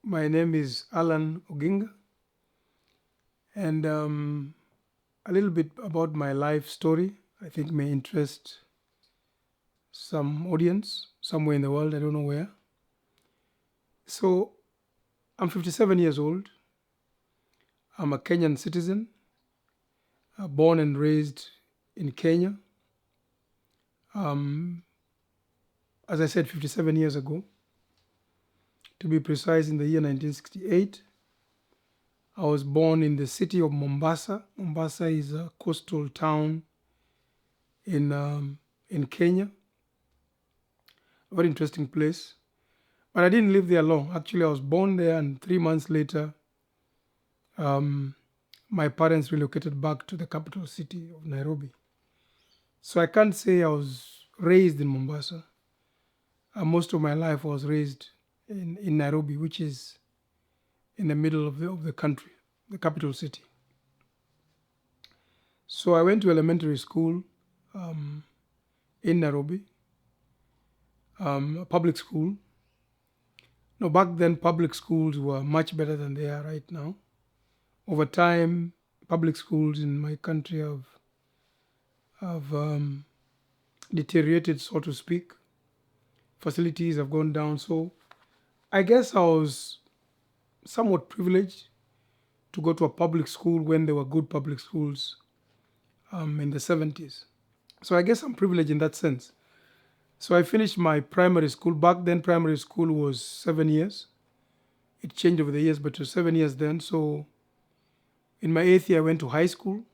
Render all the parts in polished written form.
My name is Allan Oginga, and a little bit about my life story. I think may interest some audience somewhere in the world. I don't know where. So I'm 57 years old. I'm a Kenyan citizen, born and raised in Kenya. Um, as I said, 57 years ago. To be precise, in the year 1968, I was born in the city of Mombasa. Mombasa is a coastal town in Kenya. A very interesting place. But I didn't live there long. Actually, I was born there, and 3 months later, um, my parents relocated back to the capital city of Nairobi. So I can't say I was raised in Mombasa. Most of my life I was raised in Nairobi, which is in the middle of the country, the capital city. So I went to elementary school um, in Nairobi, a public school. No, back then public schools were much better than they are right now. Over time, public schools in my country have deteriorated, so to speak. Facilities have gone down. So I guess I was somewhat privileged to go to a public school when there were good public schools in the 70s. So I guess I'm privileged in that sense. So I finished my primary school. Back then, primary school was 7 years. It changed over the years, but it was 7 years then. So in my 8th year, I went to high school,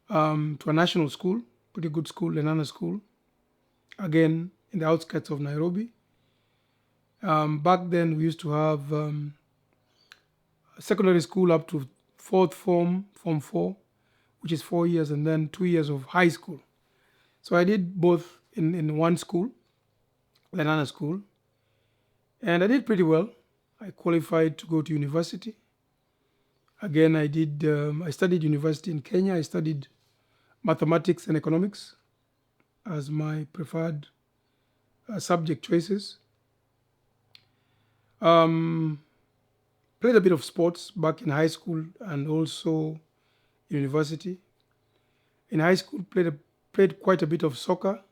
to a national school, pretty good school, Lenana School, again in the outskirts of Nairobi. Back then, we used to have secondary school up to fourth form 4, which is 4 years, and then 2 years of high school. So I did both in one school, Lenana School, and I did pretty well. I qualified to go to university. Again, I studied university in Kenya. I studied mathematics and economics as my preferred subject choices. Played a bit of sports back in high school and also university. In high school, played quite a bit of soccer.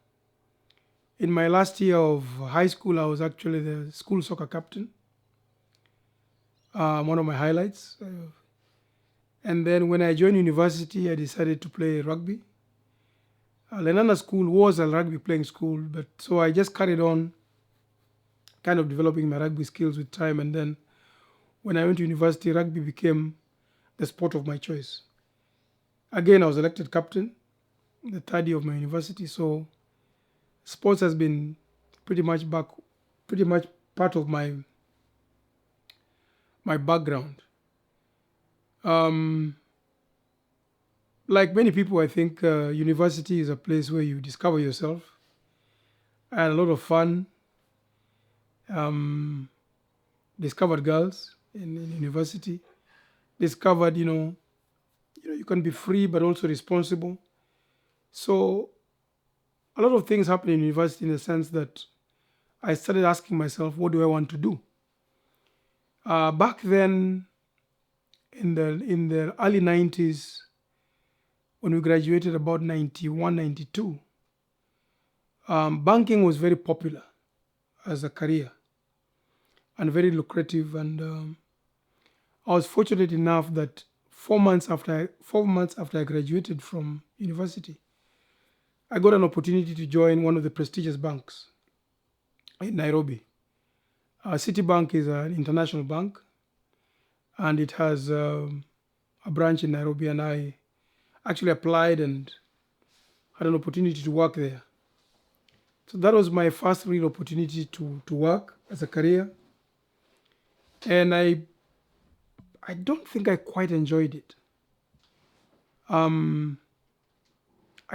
In my last year of high school, I was actually the school soccer captain. One of my highlights. And then when I joined university, I decided to play rugby. Lenana School was a rugby playing school, but so I just carried on kind of developing my rugby skills with time. And then when I went to university, rugby became the sport of my choice. Again, I was elected captain in the third year of my university. So sports has been pretty much part of my background. Like many people, I think university is a place where you discover yourself. I had a lot of fun. Discovered girls in university. Discovered, you can be free but also responsible. So a lot of things happen in university in the sense that I started asking myself, what do I want to do? Back then, in the early 90s, when we graduated about 91, 92, banking was very popular as a career and very lucrative. And I was fortunate enough that 4 months after I graduated from university, I got an opportunity to join one of the prestigious banks in Nairobi. Citibank is an international bank, and it has a branch in Nairobi, and I actually applied and had an opportunity to work there. So that was my first real opportunity to work as a career. And I don't think I quite enjoyed it. I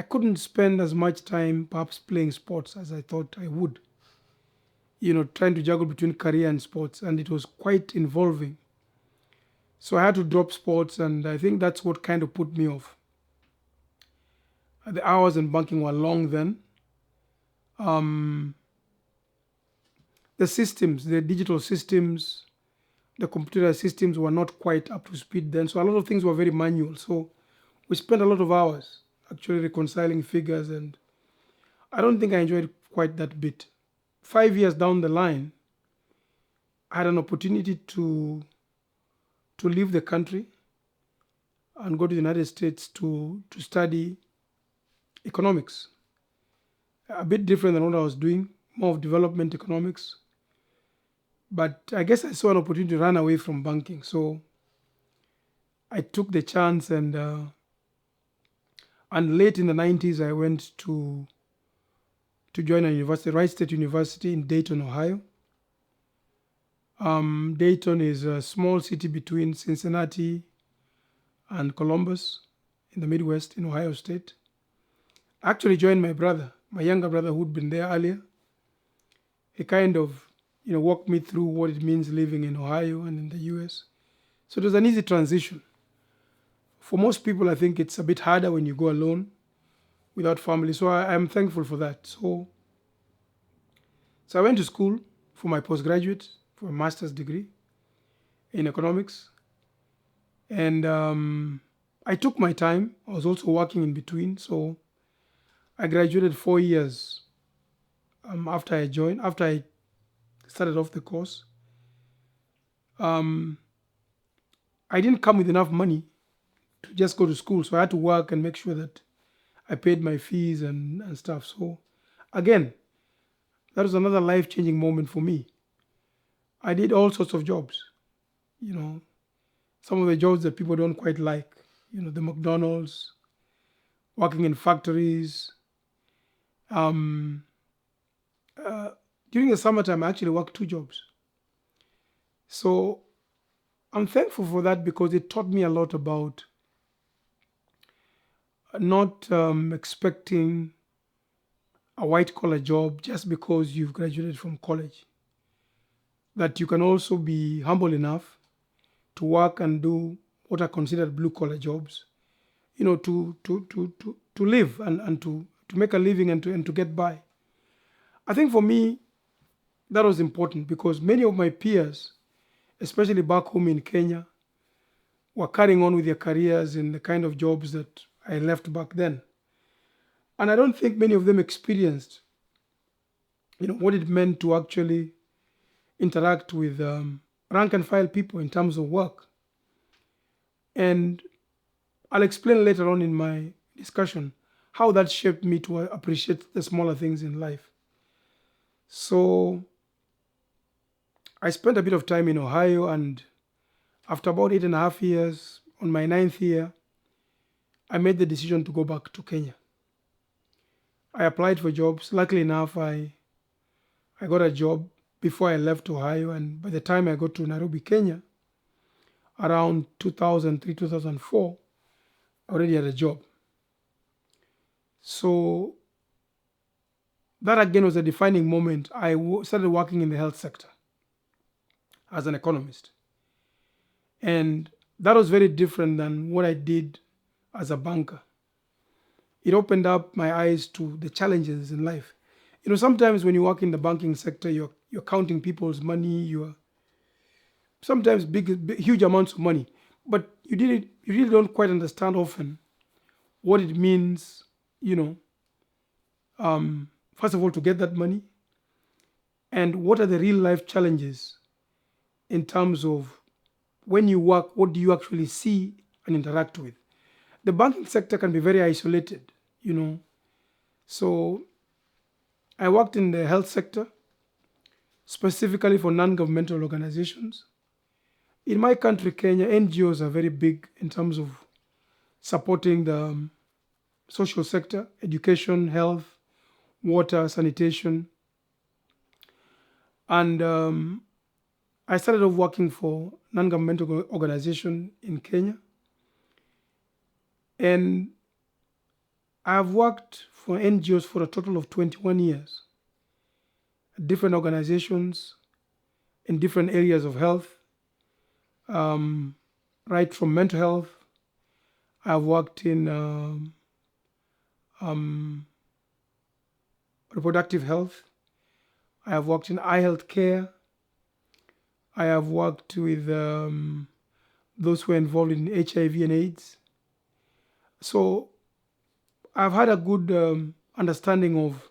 couldn't spend as much time perhaps playing sports as I thought I would. Trying to juggle between career and sports, and it was quite involving. So I had to drop sports, and I think that's what kind of put me off. The hours in banking were long then. The systems, the digital systems, the computer systems were not quite up to speed then. So a lot of things were very manual. So we spent a lot of hours actually reconciling figures, and I don't think I enjoyed quite that bit. 5 years down the line, I had an opportunity to leave the country and go to the United States to study economics. A bit different than what I was doing, more of development economics. But I guess I saw an opportunity to run away from banking. So I took the chance, and late in the 90s, I went to join a university, Wright State University in Dayton, Ohio. Dayton is a small city between Cincinnati and Columbus in the Midwest in Ohio State. I actually joined my brother, my younger brother who'd been there earlier. He kind of, walked me through what it means living in Ohio and in the US. So it was an easy transition. For most people, I think it's a bit harder when you go alone without family. So I'm thankful for that. So I went to school for my postgraduate, for a master's degree in economics. And I took my time. I was also working in between. So I graduated 4 years after I started off the course. I didn't come with enough money to just go to school. So I had to work and make sure that I paid my fees and stuff. So again, that was another life-changing moment for me. I did all sorts of jobs, some of the jobs that people don't quite like, the McDonald's, working in factories. During the summertime, I actually worked 2 jobs. So I'm thankful for that because it taught me a lot about not expecting a white collar job just because you've graduated from college. That you can also be humble enough to work and do what are considered blue collar jobs, to live and to make a living and to get by. I think for me, that was important because many of my peers, especially back home in Kenya, were carrying on with their careers in the kind of jobs that I left back then. And I don't think many of them experienced, what it meant to actually interact with rank and file people in terms of work. And I'll explain later on in my discussion how that shaped me to appreciate the smaller things in life. So I spent a bit of time in Ohio, and after about 8.5 years, on my 9th year, I made the decision to go back to Kenya. I applied for jobs. Luckily enough, I got a job before I left Ohio, and by the time I got to Nairobi, Kenya, around 2003, 2004, I already had a job. So that again was a defining moment. I started working in the health sector as an economist. And that was very different than what I did as a banker. It opened up my eyes to the challenges in life. Sometimes when you work in the banking sector, you're counting people's money, you're sometimes huge amounts of money, but you really don't quite understand often what it means, first of all, to get that money, and what are the real life challenges in terms of when you work, what do you actually see and interact with. The banking sector can be very isolated, So I worked in the health sector, specifically for non-governmental organizations. In my country, Kenya, NGOs are very big in terms of supporting the social sector, education, health, water, sanitation. And I started off working for non-governmental organization in Kenya. And I've worked for NGOs for a total of 21 years, different organizations in different areas of health, right from mental health. I've worked in reproductive health. I have worked in eye health care. I have worked with those who are involved in HIV and AIDS. So I've had a good understanding of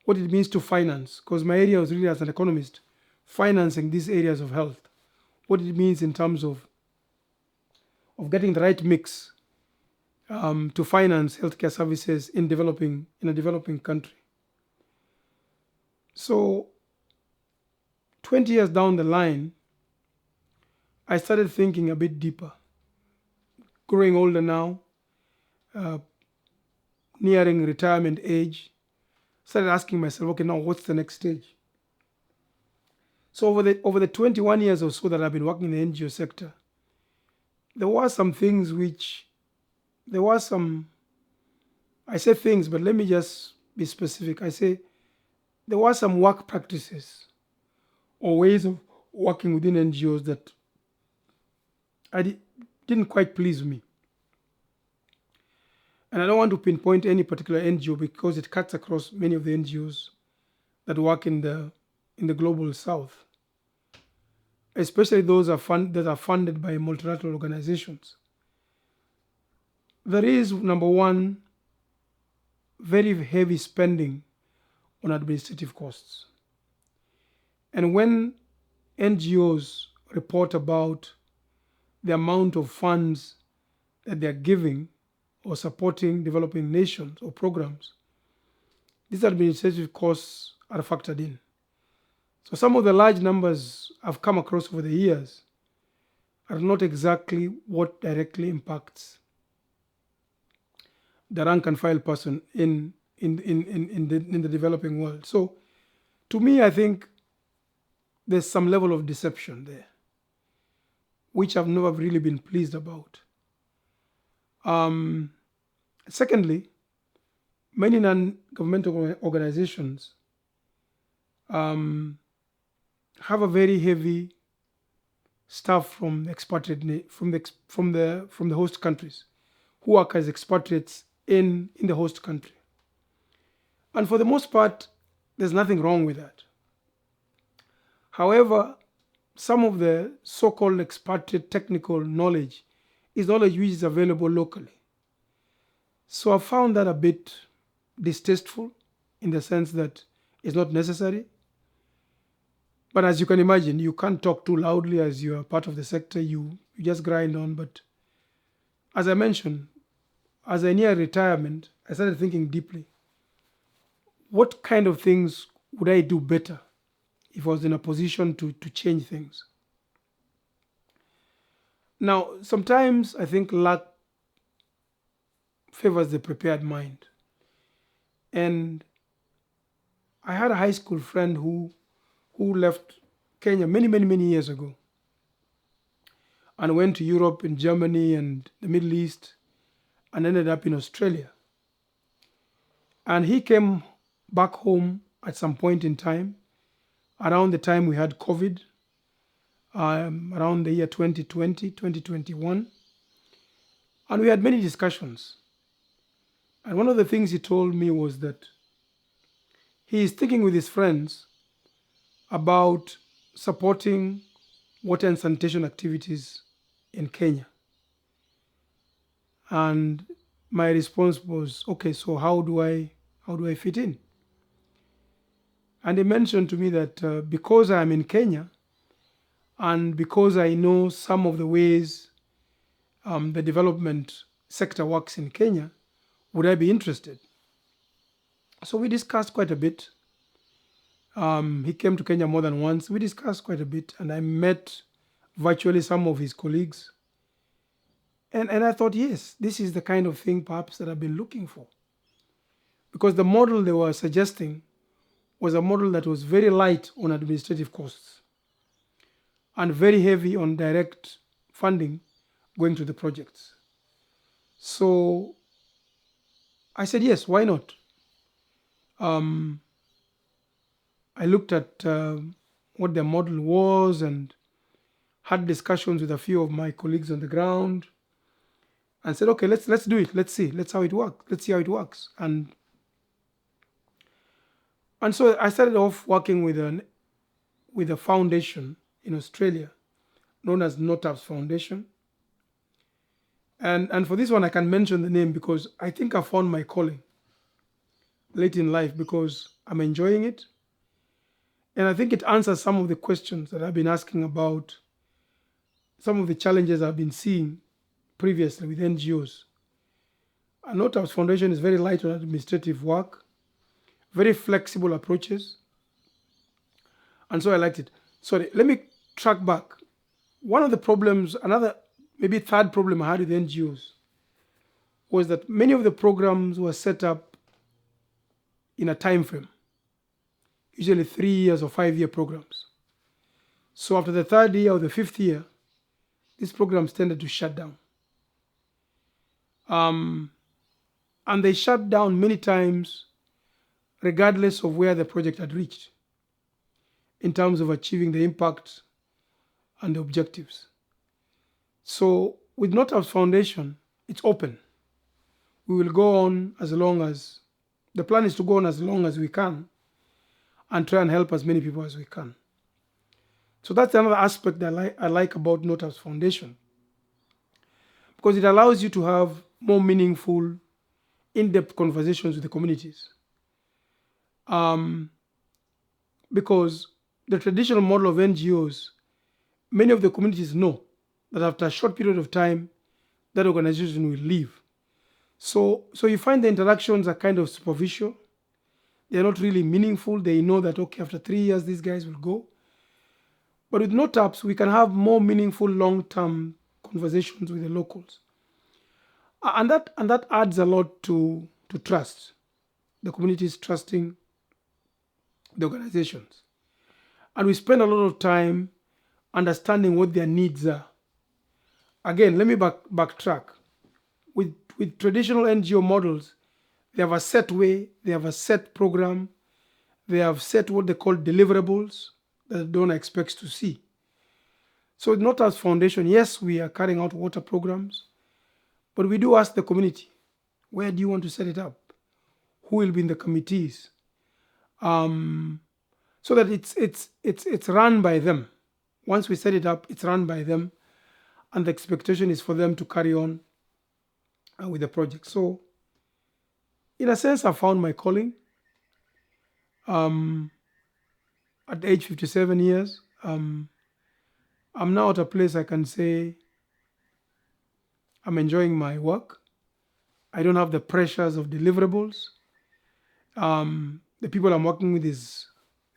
what it means to finance, because my area was really, as an economist, financing these areas of health, what it means in terms of getting the right mix to finance healthcare services in a developing country. So 20 years down the line, I started thinking a bit deeper. Growing older now, nearing retirement age, started asking myself, okay, now what's the next stage? So over the 21 years or so that I've been working in the NGO sector, there were some things I say things, but let me just be specific. I say there were some work practices or ways of working within NGOs that didn't quite please me. And I don't want to pinpoint any particular NGO because it cuts across many of the NGOs that work in the global south, especially those that are funded by multilateral organizations. There is, number one, very heavy spending on administrative costs. And when NGOs report about the amount of funds that they're giving or supporting developing nations or programs, these administrative costs are factored in. So some of the large numbers I've come across over the years are not exactly what directly impacts the rank and file person in the developing world. So to me, I think there's some level of deception there, which I've never really been pleased about. Secondly, many non-governmental organizations have a very heavy staff from the host countries who work as expatriates in the host country. And for the most part, there's nothing wrong with that. However, some of the so-called expatriate technical knowledge is knowledge which is available locally. So I found that a bit distasteful in the sense that it's not necessary. But as you can imagine, you can't talk too loudly as you are part of the sector. You just grind on. But as I mentioned, as I near retirement, I started thinking deeply. What kind of things would I do better if I was in a position to change things? Now, sometimes I think luck favors the prepared mind. And I had a high school friend who left Kenya many years ago and went to Europe and Germany and the Middle East and ended up in Australia. And he came back home at some point in time, around the time we had COVID, around the year 2020, 2021. And we had many discussions. And one of the things he told me was that he is thinking with his friends about supporting water and sanitation activities in Kenya. And my response was, okay, so how do I fit in? And he mentioned to me that because I'm in Kenya and because I know some of the ways the development sector works in Kenya, would I be interested? So we discussed quite a bit. He came to Kenya more than once. We discussed quite a bit, and I met virtually some of his colleagues. And I thought, yes, this is the kind of thing perhaps that I've been looking for. Because the model they were suggesting was a model that was very light on administrative costs and very heavy on direct funding going to the projects. So I said, yes, why not? I looked at what their model was and had discussions with a few of my colleagues on the ground and said, okay, let's do it. Let's see. Let's see how it works. And so I started off working with a foundation in Australia known as NOTAPS Foundation. And for this one, I can mention the name because I think I found my calling late in life because I'm enjoying it. And I think it answers some of the questions that I've been asking about some of the challenges I've been seeing previously with NGOs. And NOTAPS Foundation is very light on administrative work, very flexible approaches. And so I liked it. Sorry, let me track back. One of the problems, another maybe third problem I had with NGOs was that many of the programs were set up in a time frame, usually 3 years or 5 year programs. So after the third year or the fifth year, these programs tended to shut down. And they shut down many times regardless of where the project had reached in terms of achieving the impact and the objectives. So with NOTAPS Foundation, it's open. We will go on as long as, the plan is to go on as long as we can and try and help as many people as we can. So that's another aspect that I like about NOTAPS Foundation, because it allows you to have more meaningful, in-depth conversations with the communities. Because the traditional model of NGOs, many of the communities know that after a short period of time, that organization will leave. So you find the interactions are kind of superficial. They're not really meaningful. They know that, okay, after 3 years, these guys will go. But with NOTAPS, we can have more meaningful long-term conversations with the locals. And that adds a lot to trust. The communities trusting the organizations. And we spend a lot of time understanding what their needs are. Again, let me backtrack. With traditional NGO models, they have a set way, they have a set program, they have set what they call deliverables that the donor expects to see. So not as foundation, yes, we are carrying out water programs, but we do ask the community, where do you want to set it up? Who will be in the committees? So that it's run by them. Once we set it up, it's run by them, and the expectation is for them to carry on with the project. So in a sense, I found my calling. At age 57 years, I'm now at a place I can say I'm enjoying my work. I don't have the pressures of deliverables. The people I'm working with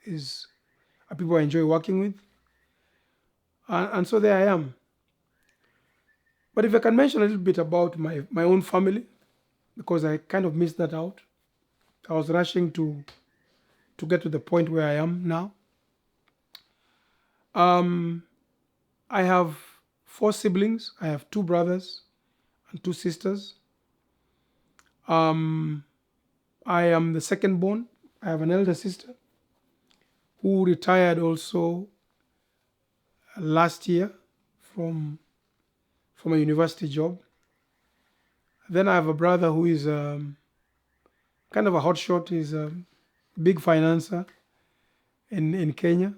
are people I enjoy working with. And so there I am. But if I can mention a little bit about my own family, because I kind of missed that out. I was rushing to get to the point where I am now. I have 4 siblings. I have 2 brothers and 2 sisters. I am the second born. I have an elder sister who retired also last year from a university job. Then I have a brother who is kind of a hotshot. He's a big financer in Kenya.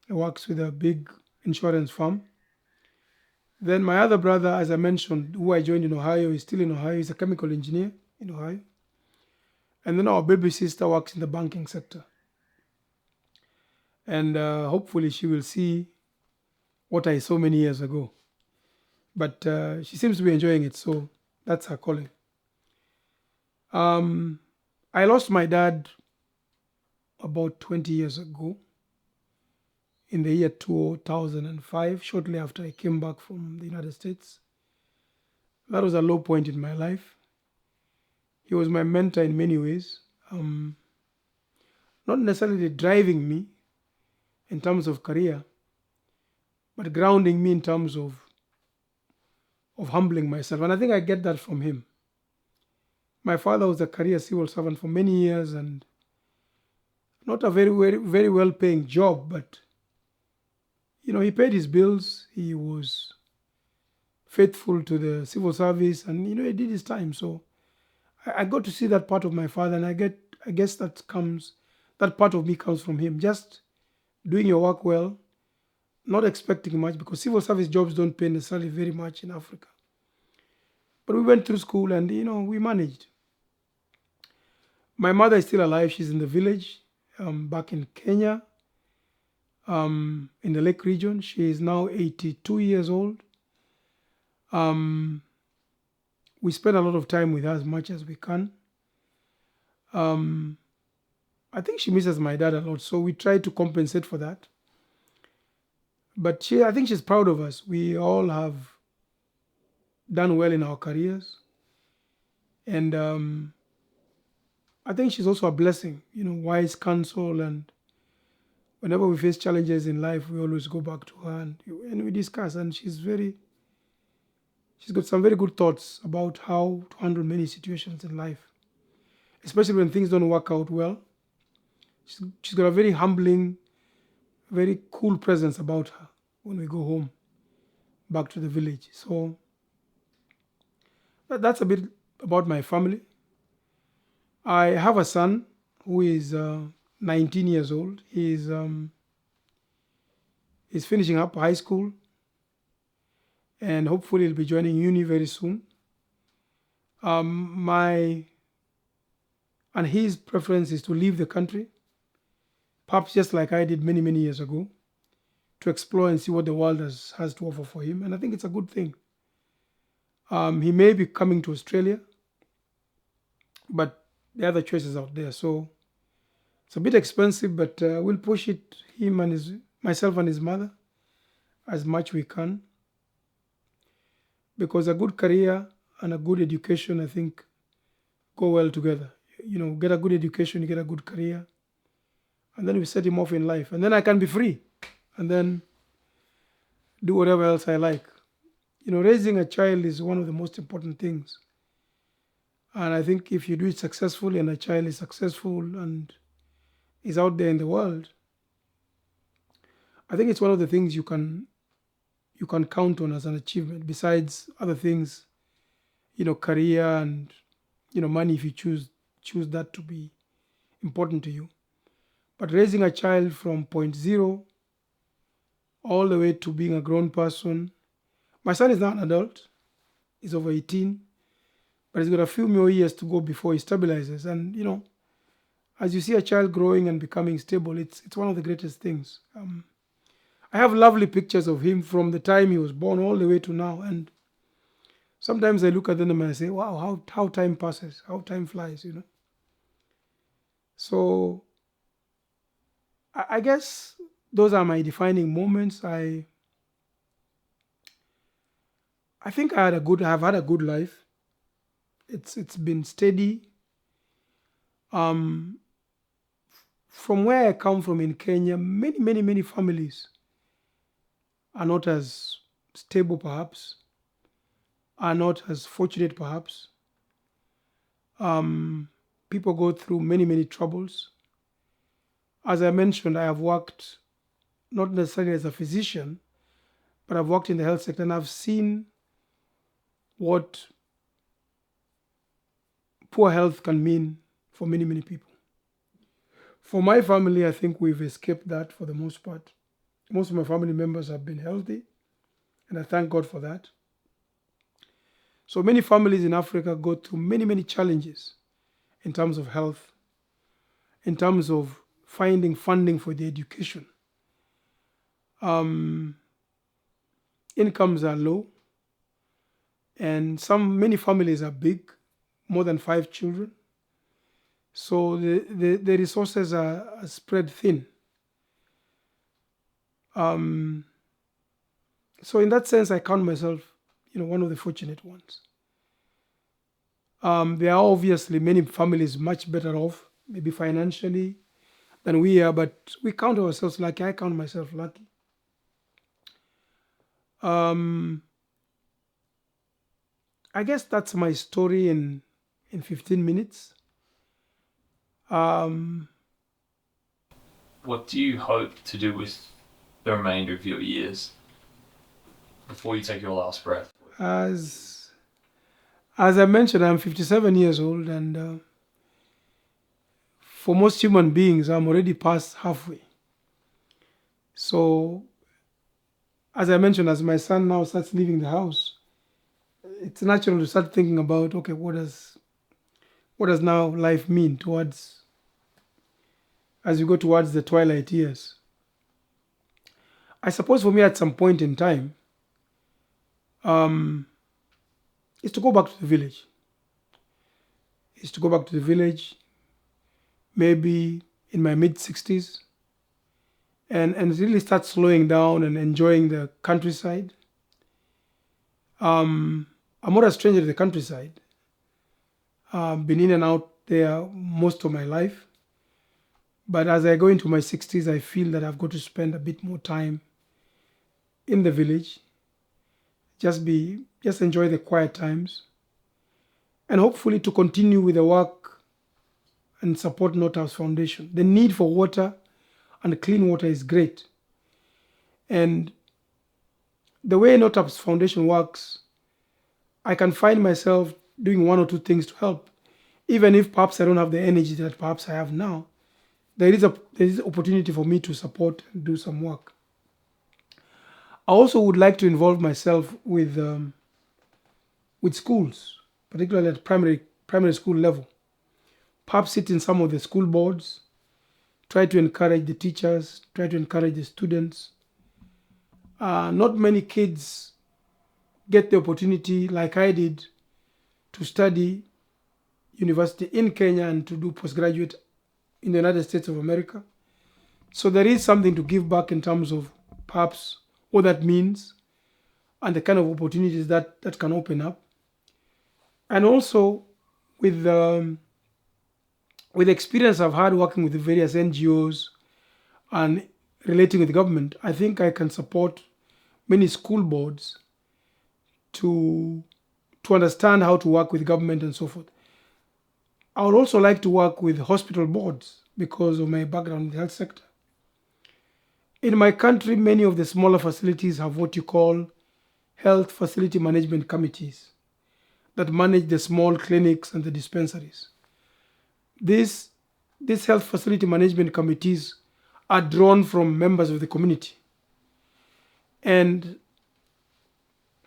He works with a big insurance firm. Then my other brother, as I mentioned, who I joined in Ohio, is still in Ohio. He's a chemical engineer in Ohio. And then our baby sister works in the banking sector. And hopefully she will see what I saw many years ago. But she seems to be enjoying it, so that's her calling. I lost my dad about 20 years ago, in the year 2005, shortly after I came back from the United States. That was a low point in my life. He was my mentor in many ways, not necessarily driving me in terms of career, but grounding me in terms of humbling myself. And I think I get that from him. My father was a career civil servant for many years, and not a very, very, very well-paying job, but he paid his bills. He was faithful to the civil service, and he did his time. So I got to see that part of my father, and I guess that part of me comes from him. Just doing your work well, not expecting much because civil service jobs don't pay necessarily very much in Africa. But we went through school and, we managed. My mother is still alive. She's in the village back in Kenya, in the Lake region. She is now 82 years old. We spend a lot of time with her as much as we can. I think she misses my dad a lot, so we try to compensate for that. But I think she's proud of us. We all have done well in our careers. And I think she's also a blessing, wise counsel. And whenever we face challenges in life, we always go back to her and we discuss. And she's got some very good thoughts about how to handle many situations in life, especially when things don't work out well. She's got a very humbling, very cool presence about her when we go home, back to the village. So that's a bit about my family. I have a son who is 19 years old. He's finishing up high school, and hopefully he'll be joining uni very soon. His preference is to leave the country, perhaps just like I did many, many years ago, to explore and see what the world has to offer for him. And I think it's a good thing. He may be coming to Australia, but there are other choices out there. So it's a bit expensive, but we'll push it, myself and his mother, as much we can. Because a good career and a good education, I think, go well together. Get a good education, you get a good career, and then we set him off in life. And then I can be free and then do whatever else I like. Raising a child is one of the most important things. And I think if you do it successfully and a child is successful and is out there in the world, I think it's one of the things you can count on as an achievement, besides other things, career and, money, if you choose that to be important to you. But raising a child from point zero all the way to being a grown person. My son is now an adult. He's over 18, but he's got a few more years to go before he stabilizes. And, as you see a child growing and becoming stable, it's one of the greatest things. I have lovely pictures of him from the time he was born all the way to now. And sometimes I look at them and I say, wow, how time passes, how time flies, So I guess those are my defining moments. I think I've had a good life. It's been steady. From where I come from in Kenya, many, many, many families are not as stable, perhaps, are not as fortunate, perhaps. People go through many, many troubles. As I mentioned, I have worked not necessarily as a physician, but I've worked in the health sector and I've seen what poor health can mean for many, many people. For my family, I think we've escaped that for the most part. Most of my family members have been healthy, and I thank God for that. So many families in Africa go through many, many challenges in terms of health, in terms of finding funding for their education. Incomes are low, and many families are big, more than 5 children. So the resources are spread thin. So in that sense, I count myself, one of the fortunate ones. There are obviously many families much better off, maybe financially, than we are, but we count ourselves lucky. I count myself lucky. I guess that's my story in 15 minutes. What do you hope to do with the remainder of your years before you take your last breath? As I mentioned, I'm 57 years old, and for most human beings, I'm already past halfway. So as I mentioned, as my son now starts leaving the house, it's natural to start thinking about, okay, what does now life mean towards as we go towards the twilight years? I suppose for me, at some point in time, um, is to go back to the village. Is to go back to the village, maybe in my mid 60s, and really start slowing down and enjoying the countryside. I'm not a stranger to the countryside. I've been in and out there most of my life. But as I go into my 60s, I feel that I've got to spend a bit more time in the village, just enjoy the quiet times, and hopefully to continue with the work and support Northouse Foundation. The need for water and clean water is great. And the way Northouse Foundation works, I can find myself doing one or two things to help. Even if perhaps I don't have the energy that perhaps I have now, there is opportunity for me to support and do some work. I also would like to involve myself with schools, particularly at primary school level. Perhaps sit in some of the school boards, try to encourage the teachers, try to encourage the students. Not many kids get the opportunity, like I did, to study university in Kenya and to do postgraduate in the United States of America. So there is something to give back in terms of perhaps what that means and the kind of opportunities that can open up. And also with the experience I've had working with the various NGOs and relating with the government, I think I can support many school boards to understand how to work with government and so forth. I would also like to work with hospital boards because of my background in the health sector. In my country, many of the smaller facilities have what you call health facility management committees that manage the small clinics and the dispensaries. These health facility management committees are drawn from members of the community. And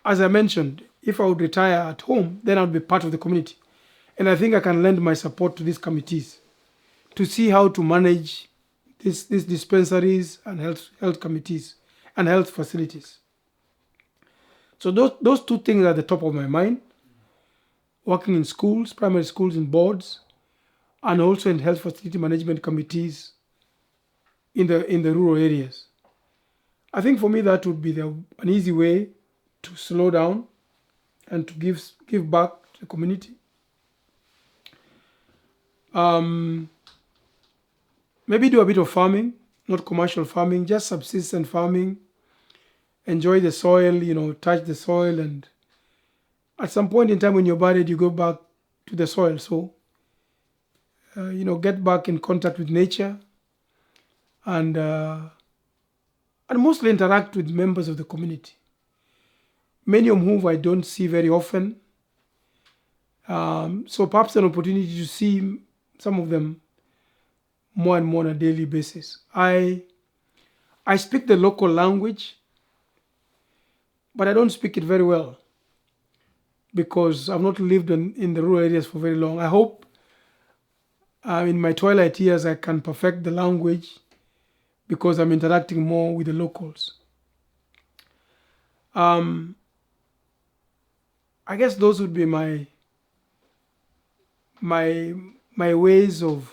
as I mentioned, if I would retire at home, then I would be part of the community. And I think I can lend my support to these committees to see how to manage these dispensaries and health committees and health facilities. So those two things are at the top of my mind: working in schools, primary schools, in boards, and also in health facility management committees in the rural areas. I think for me that would be an easy way to slow down and to give back to the community. Maybe do a bit of farming, not commercial farming, just subsistence farming. Enjoy the soil, touch the soil, and at some point in time when you're buried, you go back to the soil. So, get back in contact with nature, and mostly interact with members of the community, many of whom I don't see very often. So perhaps an opportunity to see some of them more and more on a daily basis. I speak the local language, but I don't speak it very well because I've not lived in the rural areas for very long. I hope in my twilight years I can perfect the language because I'm interacting more with the locals. I guess those would be my ways of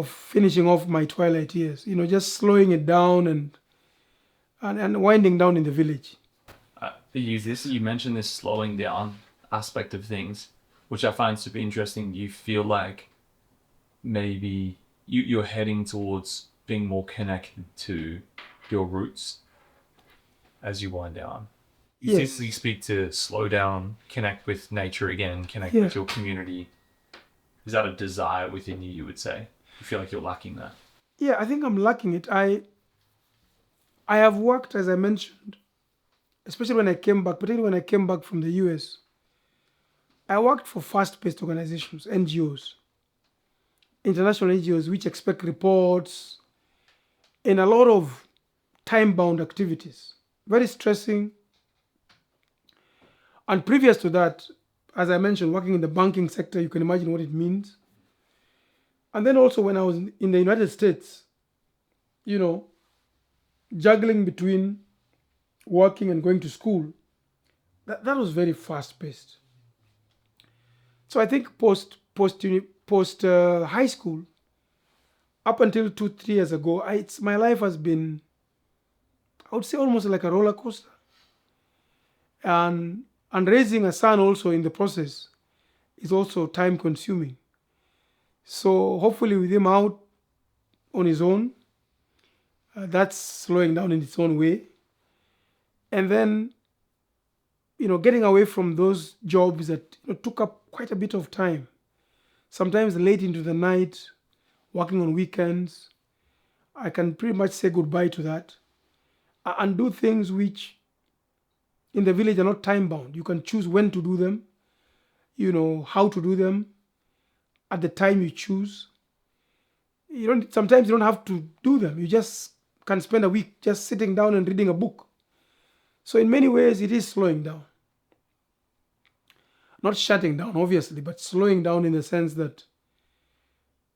finishing off my twilight years. Just slowing it down and winding down in the village. You mentioned this slowing down aspect of things, which I find super interesting. You feel like maybe you're heading towards being more connected to your roots as you wind down. You Yes. typically speak to slow down, connect with nature again, connect Yeah. with your community. Is that a desire within you would say? You feel like you're lacking that? Yeah, I think I'm lacking it. I have worked, as I mentioned, especially when I came back, particularly when I came back from the US. I worked for fast-paced organizations, NGOs, international NGOs, which expect reports and a lot of time-bound activities. Very stressing. And previous to that, as I mentioned, working in the banking sector, you can imagine what it means. And then also when I was in the United States, you know, juggling between working and going to school, that was very fast-paced. So I think post high school, up until 2 3 years ago, my life has been, I would say, almost like a roller coaster. And raising a son also in the process is also time consuming. So hopefully with him out on his own, that's slowing down in its own way. And then, getting away from those jobs that took up quite a bit of time, sometimes late into the night, working on weekends, I can pretty much say goodbye to that and do things which in the village are not time bound. You can choose when to do them, how to do them at the time you choose. Sometimes you don't have to do them. You just can spend a week just sitting down and reading a book. So in many ways, it is slowing down. Not shutting down, obviously, but slowing down in the sense that,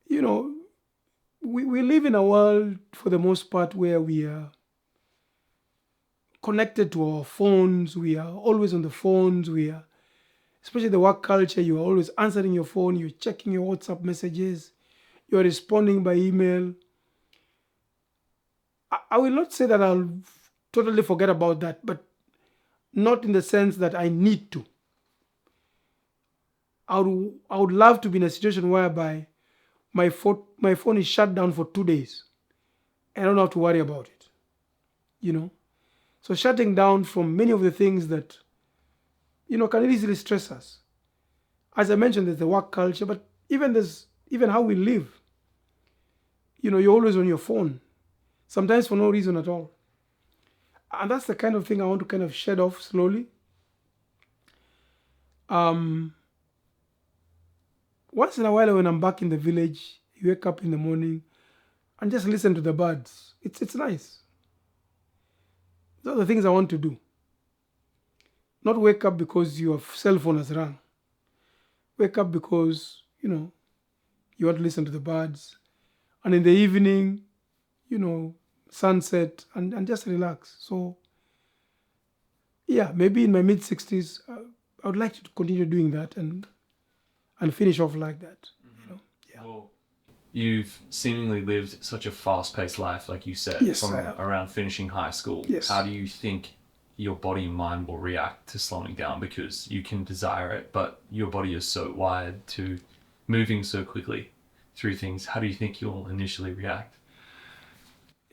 we live in a world for the most part where we are connected to our phones. We are always on the phones. Especially the work culture, you are always answering your phone. You're checking your WhatsApp messages. You're responding by email. I will not say that I'll totally forget about that, but not in the sense that I need to. I would love to be in a situation whereby my phone is shut down for 2 days. I don't have to worry about it. So shutting down from many of the things that, can easily stress us. As I mentioned, there's the work culture, but even how we live. You're always on your phone, sometimes for no reason at all. And that's the kind of thing I want to kind of shed off slowly. Once in a while when I'm back in the village, you wake up in the morning and just listen to the birds. It's nice. Those are the things I want to do. Not wake up because your cell phone has rung. Wake up because, you want to listen to the birds. And in the evening, sunset and just relax. So, yeah, maybe in my mid-60s, I would like to continue doing that and finish off like that. Yeah. Well, you've seemingly lived such a fast-paced life, like you said, Yes, from I have. around finishing high school. Yes. How do you think your body and mind will react to slowing down? Because you can desire it, but your body is so wired to moving so quickly through things. How do you think you'll initially react?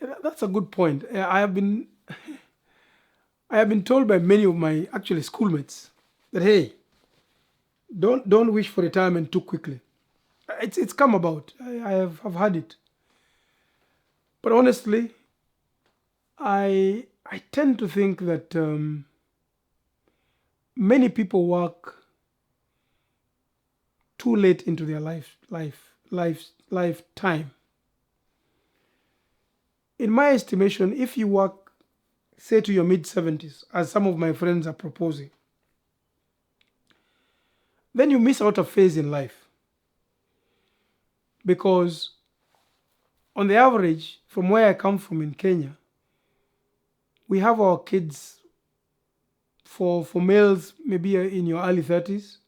Yeah, that's a good point. I have been told by many of my actually schoolmates that, hey, don't wish for retirement too quickly. It's come about. I've had it. But honestly, I tend to think that many people work too late into their lifetime. In my estimation, if you work, say, to your mid-70s, as some of my friends are proposing, then you miss out a phase in life. Because on the average, from where I come from in Kenya, we have our kids, for males, maybe in your early 30s,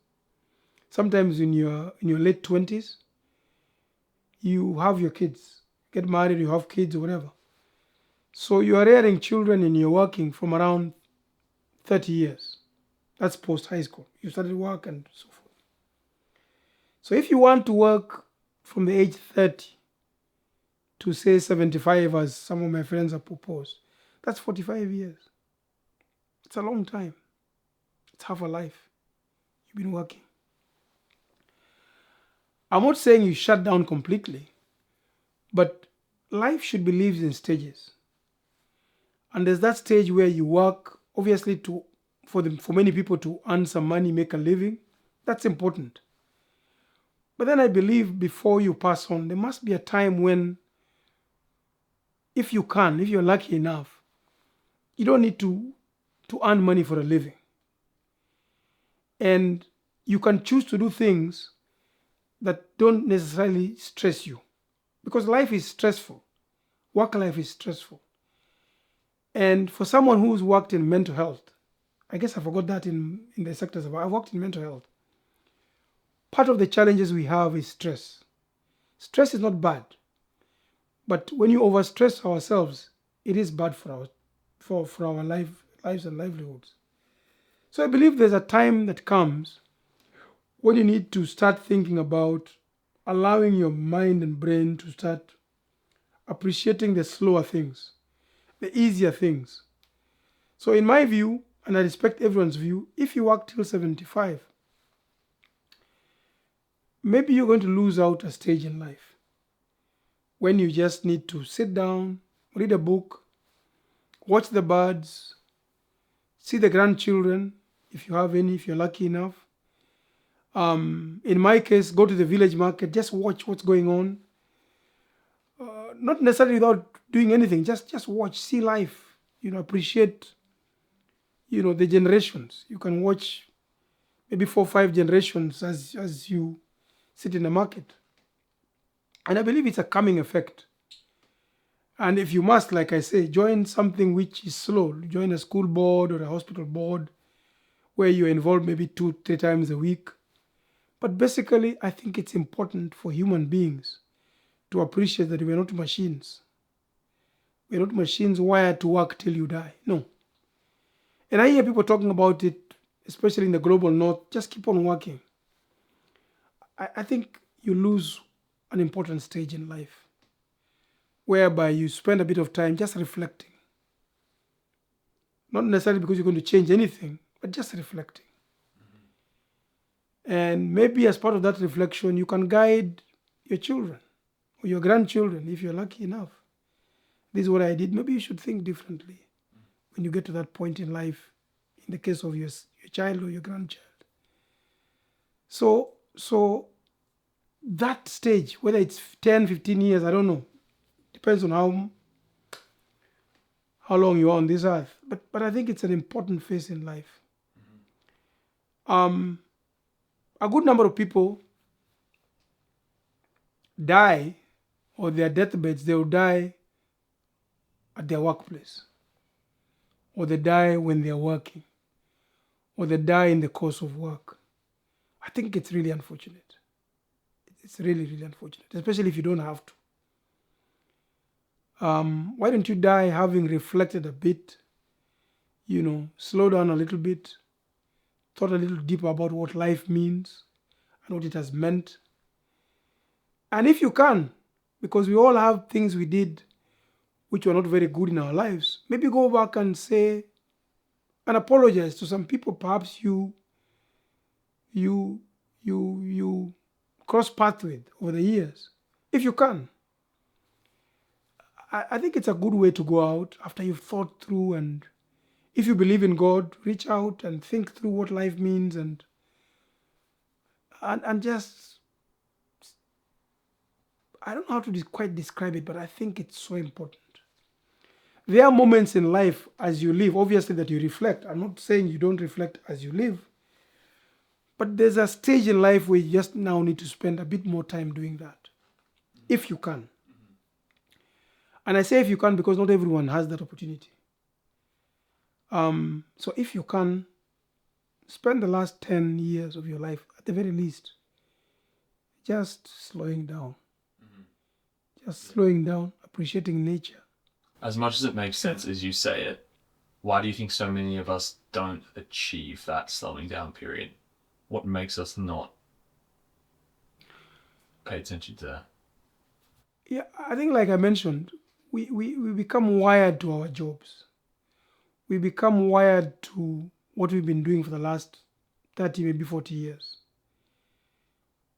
sometimes in your late 20s, you have your kids, get married, you have kids or whatever. So you are rearing children and you're working from around 30 years. That's post high school. You started work and so forth. So if you want to work from the age 30 to say 75, as some of my friends have proposed, that's 45 years. It's a long time. It's half a life you've been working. I'm not saying you shut down completely, but life should be lived in stages. And there's that stage where you work, obviously, for many people to earn some money, make a living. That's important. But then I believe before you pass on, there must be a time when, if you're lucky enough, you don't need to earn money for a living. And you can choose to do things that don't necessarily stress you, because life is stressful. Work life is stressful. And for someone who's worked in mental health, I guess I forgot that in the sectors. I've worked in mental health. Part of the challenges we have is stress. Stress is not bad, but when you overstress ourselves, it is bad for our lives and livelihoods. So I believe there's a time that comes when you need to start thinking about allowing your mind and brain to start appreciating the slower things, the easier things. So in my view, and I respect everyone's view, if you work till 75, maybe you're going to lose out a stage in life when you just need to sit down, read a book, watch the birds, see the grandchildren, if you have any, if you're lucky enough. In my case, go to the village market, just watch what's going on. Not necessarily without doing anything, just watch, see life, appreciate, the generations. You can watch maybe 4 or 5 generations as you sit in the market. And I believe it's a calming effect. And if you must, like I say, join something which is slow. Join a school board or a hospital board where you're involved maybe 2-3 times a week. But basically, I think it's important for human beings to appreciate that we're not machines. We're not machines wired to work till you die. No. And I hear people talking about it, especially in the global north, just keep on working. I think you lose an important stage in life whereby you spend a bit of time just reflecting. Not necessarily because you're going to change anything, but just reflecting. And maybe as part of that reflection, you can guide your children or your grandchildren if you're lucky enough. This is what I did. Maybe you should think differently when you get to that point in life, in the case of your child or your grandchild. So that stage, whether it's 10, 15 years, I don't know, depends on how long you are on this earth. But I think it's an important phase in life. A good number of people die, or their deathbeds, they will die at their workplace, or they die when they're working, or they die in the course of work. I think it's really unfortunate. It's really, really unfortunate, especially if you don't have to. Why don't you die having reflected a bit, slow down a little bit, thought a little deeper about what life means and what it has meant. And if you can, because we all have things we did which were not very good in our lives, maybe go back and say and apologize to some people perhaps you cross paths with over the years. If you can. I think it's a good way to go out after you've thought through, and if you believe in God, reach out and think through what life means and just, I don't know how to quite describe it, but I think it's so important. There are moments in life as you live, obviously, that you reflect. I'm not saying you don't reflect as you live, but there's a stage in life where you just now need to spend a bit more time doing that, if you can. And I say if you can because not everyone has that opportunity. So if you can, spend the last 10 years of your life, at the very least, just slowing down. Just slowing down, appreciating nature. As much as it makes sense as you say it, why do you think so many of us don't achieve that slowing down period? What makes us not pay attention to that? Yeah, I think like I mentioned, we become wired to our jobs. We become wired to what we've been doing for the last 30, maybe 40 years.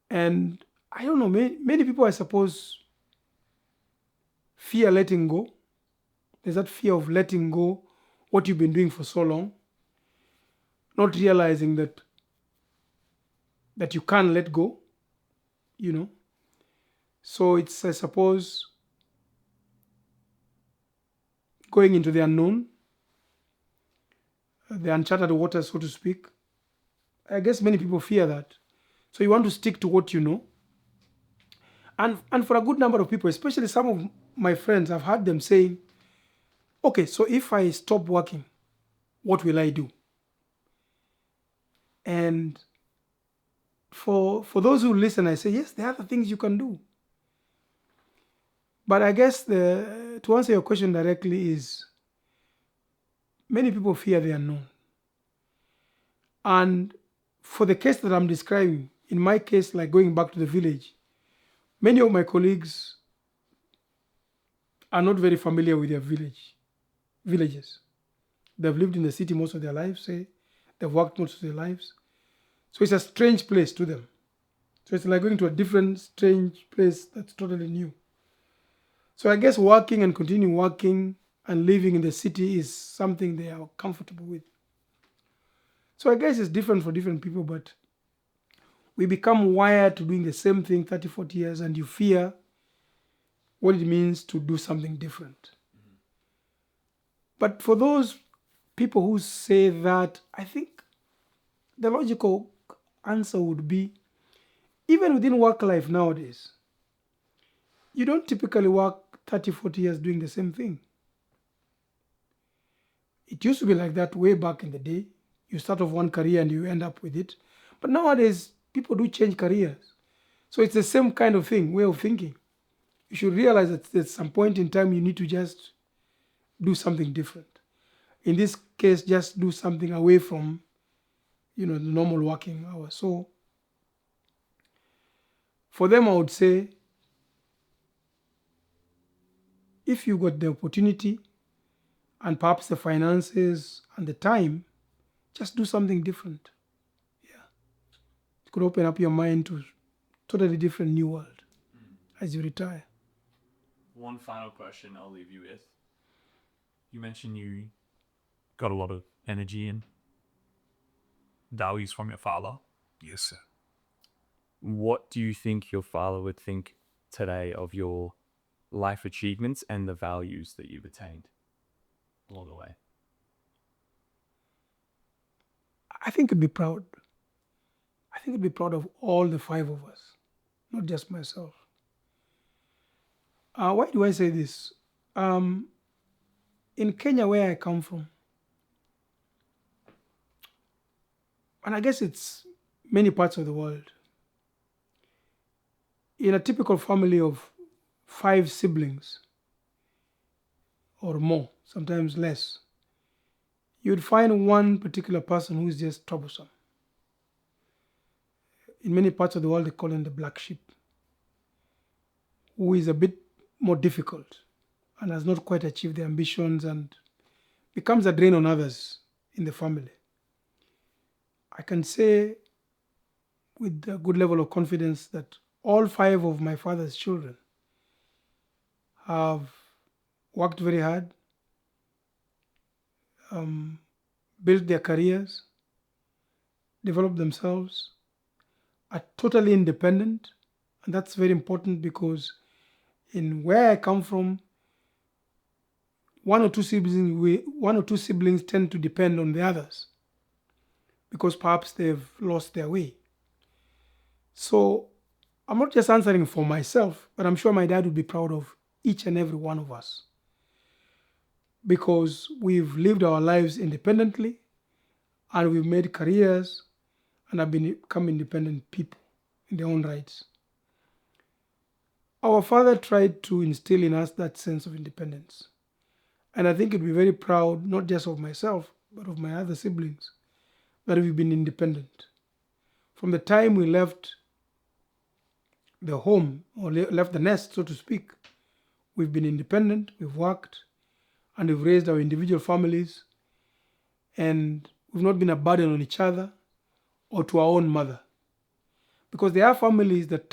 And I don't know, many people, I suppose, fear letting go. There's that fear of letting go what you've been doing for so long, not realizing that you can't let go, So it's, I suppose, going into the unknown, the uncharted waters, so to speak. I guess many people fear that. So you want to stick to what you know. And for a good number of people, especially some of my friends, I've heard them saying, okay, so if I stop working, what will I do? And for those who listen, I say, yes, there are other things you can do. But I guess to answer your question directly is many people fear the unknown. And for the case that I'm describing, in my case, like going back to the village, many of my colleagues are not very familiar with their villages. They've lived in the city most of their lives, say. They've worked most of their lives. So it's a strange place to them. So it's like going to a different, strange place that's totally new. So I guess working and continuing working and living in the city is something they are comfortable with. So I guess it's different for different people, but we become wired to doing the same thing 30, 40 years, and you fear what it means to do something different. But for those people who say that, I think the logical answer would be, even within work life nowadays, you don't typically work 30, 40 years doing the same thing. It used to be like that way back in the day. You start off one career and you end up with it. But nowadays, people do change careers. So it's the same kind of thing, way of thinking. You should realize that at some point in time, you need to just do something different. In this case, just do something away from, the normal working hours. So for them, I would say, if you got the opportunity and perhaps the finances and the time, just do something different. Yeah. It could open up your mind to totally different new world as you retire. One final question I'll leave you with. You mentioned you got a lot of energy and values from your father. Yes, sir. What do you think your father would think today of your life achievements and the values that you've attained along the way? I think he'd be proud. I think he'd be proud of all the five of us, not just myself. Why do I say this? In Kenya, where I come from, and I guess it's many parts of the world, in a typical family of 5 siblings or more, sometimes less, you'd find one particular person who's just troublesome. In many parts of the world, they call him the black sheep, who is a bit more difficult and has not quite achieved their ambitions and becomes a drain on others in the family. I can say with a good level of confidence that all 5 of my father's children have worked very hard, built their careers, developed themselves, are totally independent. And that's very important because in where I come from, one or two siblings tend to depend on the others because perhaps they've lost their way. So I'm not just answering for myself, but I'm sure my dad would be proud of each and every one of us because we've lived our lives independently and we've made careers and have become independent people in their own rights. Our father tried to instill in us that sense of independence. And I think he'd be very proud, not just of myself, but of my other siblings, that we've been independent. From the time we left the home, or left the nest, so to speak, we've been independent, we've worked, and we've raised our individual families, and we've not been a burden on each other or to our own mother. Because there are families that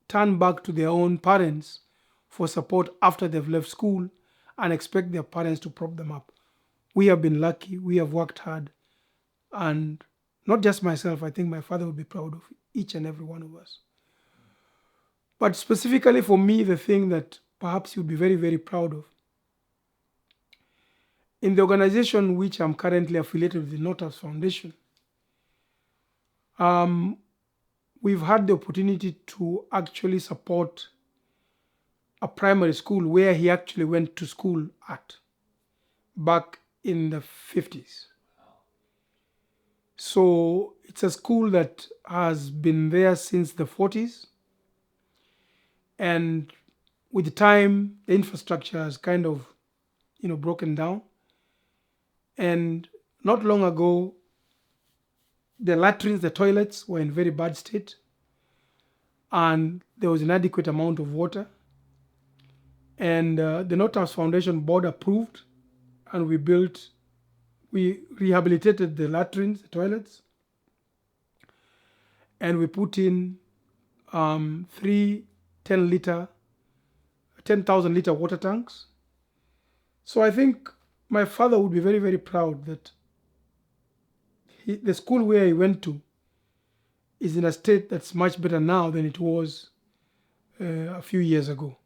turn back to their own parents for support after they've left school and expect their parents to prop them up. We have been lucky, we have worked hard, and not just myself, I think my father would be proud of each and every one of us. But specifically for me, the thing that perhaps he would be very, very proud of in the organization which I'm currently affiliated with, the Notas Foundation, we've had the opportunity to actually support a primary school where he actually went to school at back in the 50s. So it's a school that has been there since the 40s. And with the time, the infrastructure has kind of, broken down. And not long ago, the latrines, the toilets were in very bad state. And there was inadequate amount of water. And the Notas Foundation board approved, and we rehabilitated the latrines, the toilets, and we put in 3 10,000 liter water tanks. So I think my father would be very, very proud that the school where he went to is in a state that's much better now than it was a few years ago.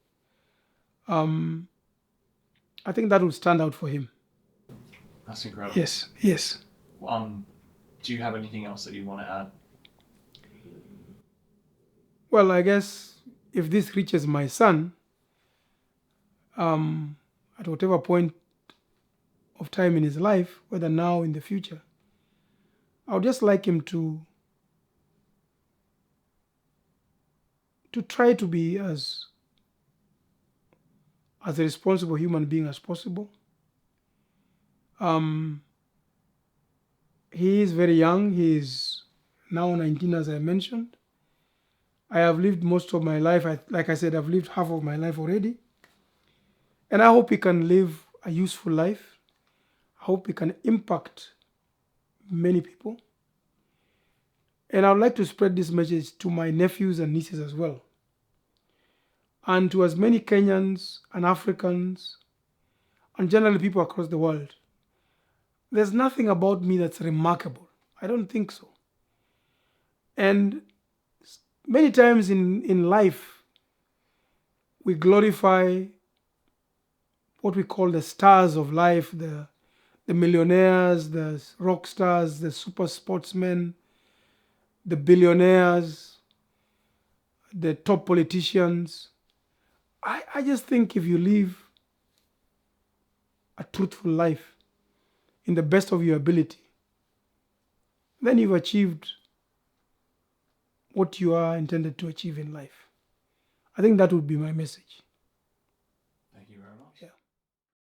I think that would stand out for him. That's incredible. Yes, yes. Do you have anything else that you want to add? Well, I guess if this reaches my son, at whatever point of time in his life, whether now or in the future, I would just like him to try to be as a responsible human being as possible. He is very young. He is now 19, as I mentioned. I have lived most of my life. Like I said, I've lived half of my life already. And I hope he can live a useful life. I hope he can impact many people. And I would like to spread this message to my nephews and nieces as well, and to as many Kenyans and Africans and generally people across the world. There's nothing about me that's remarkable. I don't think so. And many times in life, we glorify what we call the stars of life, the millionaires, the rock stars, the super sportsmen, the billionaires, the top politicians. I just think if you live a truthful life in the best of your ability, then you've achieved what you are intended to achieve in life. I think that would be my message.